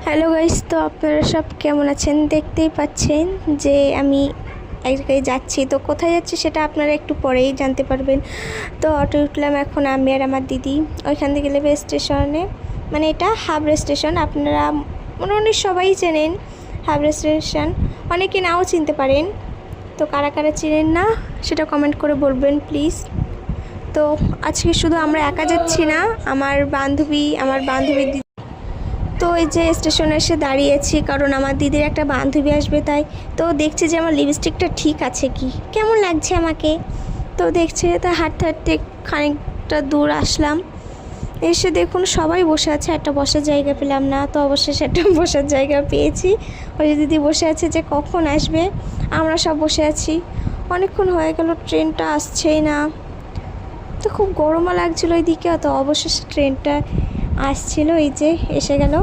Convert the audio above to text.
Hello guys, তো আপনারা সব কেমন আছেন? দেখতেই পাচ্ছেন যে আমি এক জায়গায় যাচ্ছি। তো কোথায় যাচ্ছি সেটা আপনারা একটু পরেই জানতে পারবেন। তো অটো উঠলাম এখন আমি আর আমার দিদি। ওইখান থেকে নেবে স্টেশনে, মানে এটা হাবড়া স্টেশন। আপনারা মোটামুটি সবাই চেনেন হাবড়া স্টেশন, অনেকে নাও চিনতে পারেন। তো কারা কারা চেনেন না সেটা কমেন্ট করে বলবেন প্লিজ। তো আজকে শুধু আমরা একা যাচ্ছি না, আমার বান্ধবীর দিদি। তো এই যে স্টেশনে এসে দাঁড়িয়েছি কারণ আমার দিদির একটা বান্ধবী আসবে, তাই তো দেখছি যে আমার লিপস্টিকটা ঠিক আছে কি, কেমন লাগছে আমাকে। তো দেখছে, তা হাঁটতে হাঁটতে খানিকটা দূর আসলাম। এসে দেখুন সবাই বসে আছে, একটা বসার জায়গা পেলাম না, তো অবশেষে একটা বসার জায়গা পেয়েছি। ওই দিদি বসে আছে যে কখন আসবে, আমরা সব বসে আছি। অনেকক্ষণ হয়ে গেল, ট্রেনটা আসছেই না। তো খুব গরমও লাগছিলো ওইদিকে, তো অবশেষে ট্রেনটা আসছিল, এই যে এসে গেল।